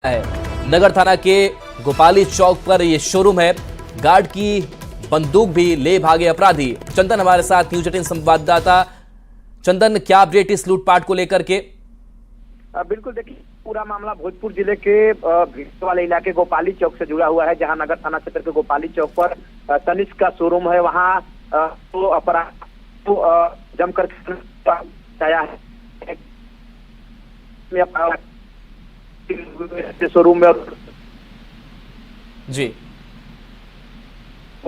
है। नगर थाना के गोपाली चौक पर यह शोरूम है। गार्ड की बंदूक भी ले भागे अपराधी। चंदन हमारे साथ न्यूज 18 संवाददाता। चंदन, क्या अपडेट इस लूटपाट को लेकर के? बिल्कुल, देखिए पूरा मामला भोजपुर जिले के भीड़ वाले इलाके गोपाली चौक से जुड़ा हुआ है, जहां नगर थाना क्षेत्र के गोपाली चौक पर तनिष्क का शोरूम है। वहां तो अपराध जमकर आया है शोरूम में जी।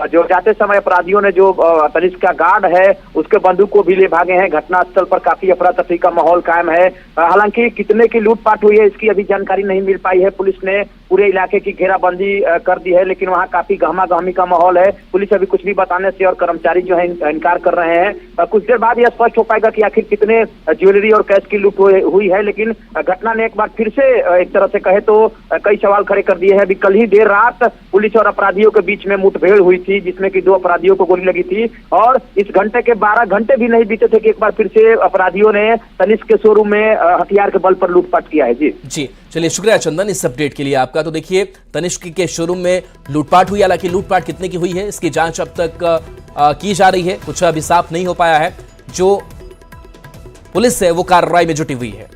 जो जाते समय अपराधियों ने जो तनिष्क का गार्ड है उसके बंदूक को भी ले भागे हैं। घटनास्थल पर काफी अफरा तफरी का माहौल कायम है। हालांकि कितने की लूटपाट हुई है इसकी अभी जानकारी नहीं मिल पाई है। पुलिस ने पूरे इलाके की घेराबंदी कर दी है, लेकिन वहां काफी गहमा गहमी का माहौल है। पुलिस अभी कुछ भी बताने से और कर्मचारी जो है इनकार कर रहे हैं। कुछ देर बाद यह स्पष्ट हो पाएगा कि आखिर कितने ज्वेलरी और कैश की लूट हुई है। लेकिन घटना ने एक बार फिर से एक तरह से कहे तो कई सवाल खड़े कर दिए हैं। अभी कल ही देर रात पुलिस और अपराधियों के बीच में मुठभेड़ हुई थी, जिसमें कि 2 अपराधियों को गोली लगी थी। और इस घंटे के 12 घंटे भी नहीं बीते थे कि एक बार फिर से अपराधियों ने तनिष्क के शोरूम में हथियार के बल पर लूटपाट किया है। जी चलिए, शुक्रिया चंदन इस अपडेट के लिए आपका। तो देखिए, तनिष्क के शोरूम में लूटपाट हुई। हालांकि लूटपाट कितने की हुई है इसकी जांच अब तक की जा रही है। कुछ अभी साफ नहीं हो पाया है। जो पुलिस है वो कार्रवाई में जुटी हुई है।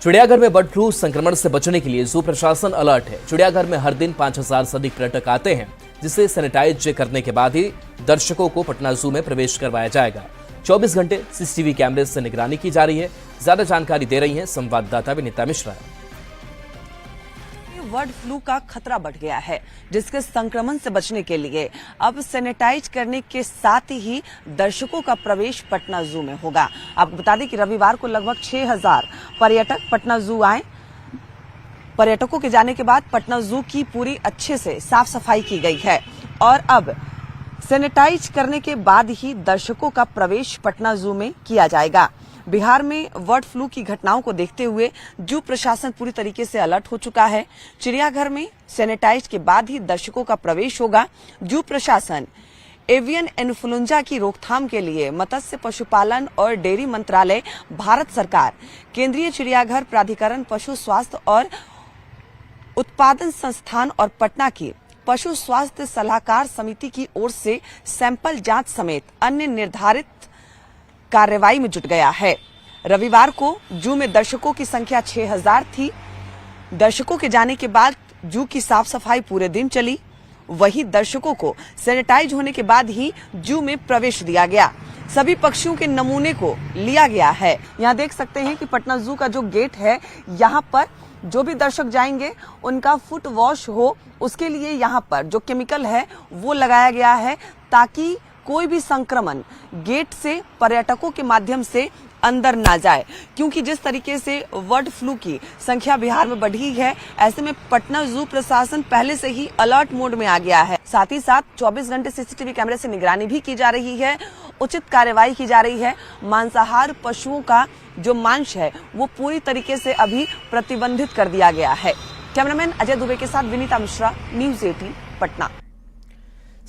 चिड़ियाघर में बर्ड फ्लू संक्रमण से बचने के लिए जू प्रशासन अलर्ट है। चिड़ियाघर में हर दिन 5000 से अधिक पर्यटक आते हैं, जिसे सैनिटाइज करने के बाद ही दर्शकों को पटना जू में प्रवेश करवाया जाएगा। 24 घंटे सीसीटीवी कैमरे से निगरानी की जा रही है। ज्यादा जानकारी दे रही हैं संवाददाता विनीता मिश्रा। बर्ड फ्लू का खतरा बढ़ गया है, जिसके संक्रमण से बचने के लिए अब सैनिटाइज करने के साथ ही दर्शकों का प्रवेश पटना जू में होगा। आपको बता दें कि रविवार को लगभग 6000 पर्यटक पटना जू आए। पर्यटकों के जाने के बाद पटना जू की पूरी अच्छे से साफ सफाई की गई है और अब सैनिटाइज करने के बाद ही दर्शकों का प्रवेश पटना जू में किया जाएगा। बिहार में बर्ड फ्लू की घटनाओं को देखते हुए जू प्रशासन पूरी तरीके से अलर्ट हो चुका है। चिड़ियाघर में सैनिटाइज के बाद ही दर्शकों का प्रवेश होगा। जू प्रशासन एवियन इन्फ्लुएंजा की रोकथाम के लिए मत्स्य पशुपालन और डेयरी मंत्रालय, भारत सरकार, केंद्रीय चिड़ियाघर प्राधिकरण, पशु स्वास्थ्य और उत्पादन संस्थान और पटना की पशु स्वास्थ्य सलाहकार समिति की ओर से सैंपल जांच समेत अन्य निर्धारित कार्रवाई में जुट गया है। रविवार को जू में दर्शकों की संख्या 6000 थी। दर्शकों के जाने के बाद जू की साफ सफाई पूरे दिन चली। वही दर्शकों को सैनिटाइज होने के बाद ही जू में प्रवेश दिया गया। सभी पक्षियों के नमूने को लिया गया है। यहाँ देख सकते हैं कि पटना जू का जो गेट है, यहाँ पर जो भी दर्शक जाएंगे उनका फुट वॉश हो, उसके लिए यहाँ पर जो केमिकल है वो लगाया गया है, ताकि कोई भी संक्रमण गेट से पर्यटकों के माध्यम से अंदर ना जाए। क्योंकि जिस तरीके से बर्ड फ्लू की संख्या बिहार में बढ़ी है, ऐसे में पटना जू प्रशासन पहले से ही अलर्ट मोड में आ गया है। साथ ही साथ 24 घंटे सीसीटीवी कैमरे से निगरानी भी की जा रही है, उचित कार्रवाई की जा रही है। मांसाहार पशुओं का जो मांस है वो पूरी तरीके से अभी प्रतिबंधित कर दिया गया है। कैमरामैन अजय दुबे के साथ विनीता मिश्रा, न्यूज 18 पटना।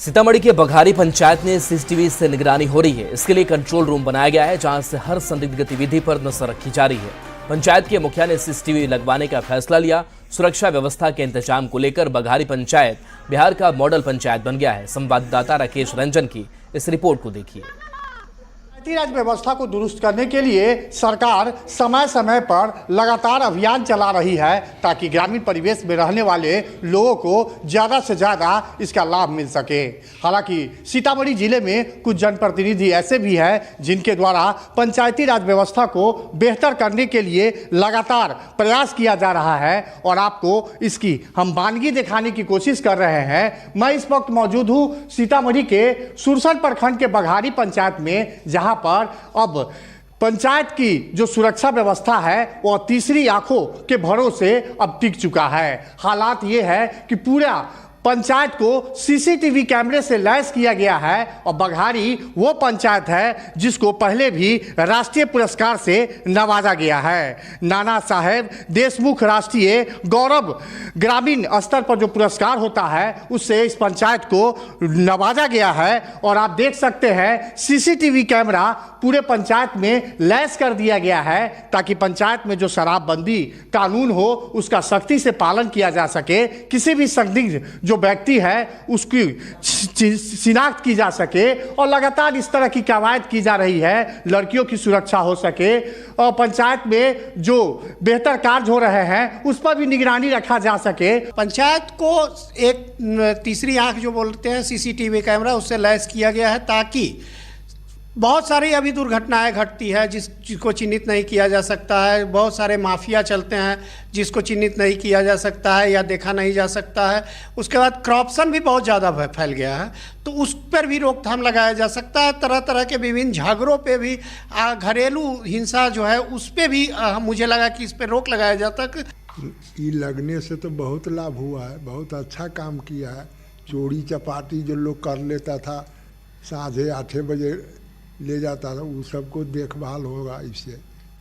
सीतामढ़ी के बघारी पंचायत में सीसीटीवी से निगरानी हो रही है। इसके लिए कंट्रोल रूम बनाया गया है, जहां से हर संदिग्ध गतिविधि पर नजर रखी जा रही है। पंचायत के मुखिया ने सीसीटीवी लगवाने का फैसला लिया। सुरक्षा व्यवस्था के इंतजाम को लेकर बघारी पंचायत बिहार का मॉडल पंचायत बन गया है। संवाददाता राकेश रंजन की इस रिपोर्ट को देखिए। राज व्यवस्था को दुरुस्त करने के लिए सरकार समय समय पर लगातार अभियान चला रही है, ताकि ग्रामीण परिवेश में रहने वाले लोगों को ज़्यादा से ज़्यादा इसका लाभ मिल सके। हालांकि सीतामढ़ी जिले में कुछ जनप्रतिनिधि ऐसे भी हैं जिनके द्वारा पंचायती राज व्यवस्था को बेहतर करने के लिए लगातार प्रयास किया जा रहा है और आपको इसकी हम वानगी दिखाने की कोशिश कर रहे हैं। मैं इस वक्त मौजूद हूँ सीतामढ़ी के सुरसर प्रखंड के बघारी पंचायत में, जहाँ पर अब पंचायत की जो सुरक्षा व्यवस्था है वो तीसरी आंखों के भरोसे अब टिक चुका है। हालात ये है कि पूरा पंचायत को सीसीटीवी कैमरे से लैस किया गया है और बघारी वो पंचायत है जिसको पहले भी राष्ट्रीय पुरस्कार से नवाजा गया है। नाना साहेब देशमुख राष्ट्रीय गौरव ग्रामीण स्तर पर जो पुरस्कार होता है उससे इस पंचायत को नवाजा गया है। और आप देख सकते हैं सीसीटीवी कैमरा पूरे पंचायत में लैस कर दिया गया है ताकि पंचायत में जो शराबबंदी कानून हो उसका सख्ती से पालन किया जा सके, किसी भी संदिग्ध जो व्यक्ति है उसकी शिनाख्त की जा सके और लगातार इस तरह की कवायद की जा रही है, लड़कियों की सुरक्षा हो सके और पंचायत में जो बेहतर कार्य हो रहे हैं उस पर भी निगरानी रखा जा सके। पंचायत को एक तीसरी आंख जो बोलते हैं सीसीटीवी कैमरा उससे लैस किया गया है ताकि बहुत सारी अभी दुर्घटनाएं घटती है जिसको चिन्हित नहीं किया जा सकता है, बहुत सारे माफिया चलते हैं जिसको चिन्हित नहीं किया जा सकता है या देखा नहीं जा सकता है। उसके बाद करप्शन भी बहुत ज़्यादा फैल गया है तो उस पर भी रोकथाम लगाया जा सकता है। तरह तरह के विभिन्न झगड़ों पे भी घरेलू हिंसा जो है उस पर भी मुझे लगा कि इस पर रोक लगाया जाता। ये लगने से तो बहुत लाभ हुआ है, बहुत अच्छा काम किया है। चोरी चपाटी जो लोग कर लेता था साँझे 8 बजे ले जाता था वो सबको देखभाल होगा, इससे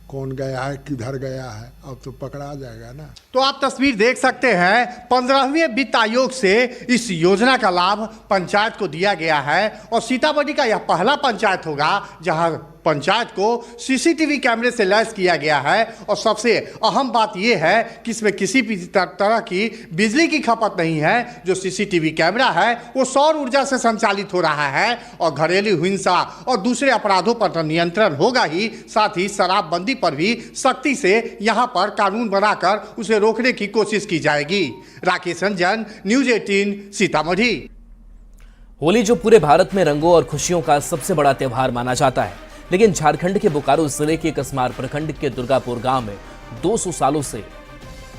कौन गया है किधर गया है अब तो पकड़ा जाएगा ना। तो आप तस्वीर देख सकते हैं 15वें वित्त आयोग से इस योजना का लाभ पंचायत को दिया गया है और सीतामढ़ी का यह पहला पंचायत होगा जहां पंचायत को सीसीटीवी कैमरे से लैस किया गया है। और सबसे अहम बात यह है कि इसमें किसी भी तरह की बिजली की खपत नहीं है। जो सीसीटीवी कैमरा है वो सौर ऊर्जा से संचालित हो रहा है और घरेलू हिंसा और दूसरे अपराधों पर तो नियंत्रण होगा ही, साथ ही शराबबंदी पर भी सख्ती से यहाँ पर कानून बनाकर उसे रोकने की कोशिश की जाएगी। राकेश रंजन, न्यूज़ 18 सीतामढ़ी। होली जो पूरे भारत में रंगों और खुशियों का सबसे बड़ा त्योहार माना जाता है, लेकिन झारखंड के बोकारो जिले के कसमार प्रखंड के दुर्गापुर गांव में 200 सालों से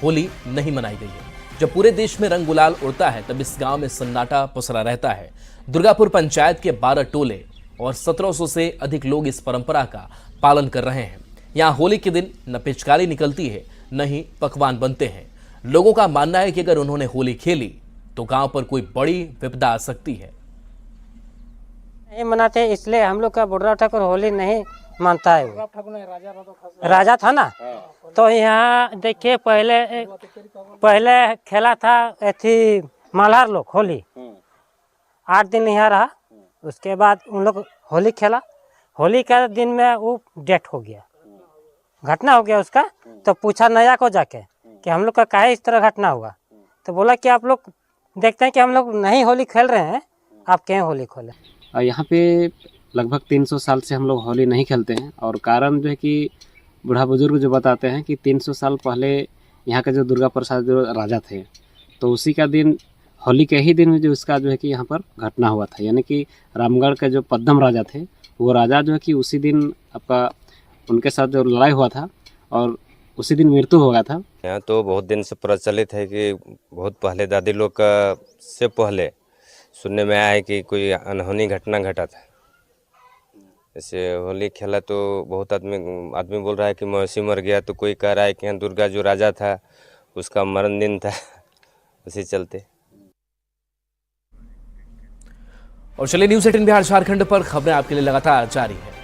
होली नहीं मनाई गई है। जब पूरे देश में रंग गुलाल उड़ता है तब इस गांव में सन्नाटा पसरा रहता है। दुर्गापुर पंचायत के 12 टोले और 1700 से अधिक लोग इस परंपरा का पालन कर रहे हैं। यहाँ होली के दिन न पिचकारी निकलती है न ही पकवान बनते हैं। लोगों का मानना है कि अगर उन्होंने होली खेली तो गांव पर कोई बड़ी विपदा आ सकती है। नहीं मनाते इसलिए हम लोग का बुढ़ा ठाकुर होली नहीं मानता है। राजा था ना तो यहाँ देखिए पहले खेला था ऐसी मालार लोग होली 8 दिन यहाँ रहा। उसके बाद उन लोग होली खेला, होली के दिन में वो डेथ हो गया, घटना हो गया उसका। तो पूछा नया को जाके कि हम लोग का काहे इस तरह घटना हुआ, तो बोला कि आप लोग देखते हैं कि हम लोग नहीं होली खेल रहे हैं, आप क्यों होली खोले। और यहाँ पे लगभग 300 साल से हम लोग होली नहीं खेलते हैं और कारण जो है कि बूढ़ा बुजुर्ग जो बताते हैं कि 300 साल पहले यहाँ के जो दुर्गा प्रसाद जो राजा थे तो उसी का दिन होली के ही दिन में जो उसका जो है कि यहाँ पर घटना हुआ था। यानी कि रामगढ़ के जो पद्दम राजा थे वो राजा जो है कि उसी दिन आपका उनके साथ जो लड़ाई हुआ था और उसी दिन मृत्यु हो गया था। यहाँ तो बहुत दिन से प्रचलित है कि बहुत पहले दादी लोग का से पहले सुनने में आया है कि कोई अनहोनी घटना घटा था। जैसे होली खेला तो बहुत आदमी बोल रहा है कि मौसी मर गया, तो कोई कह रहा है कि यहाँ दुर्गा जो राजा था उसका मरण दिन था, उसी चलते। और चलिए न्यूज़ 18 बिहार झारखंड पर खबरें आपके लिए लगातार जारी है।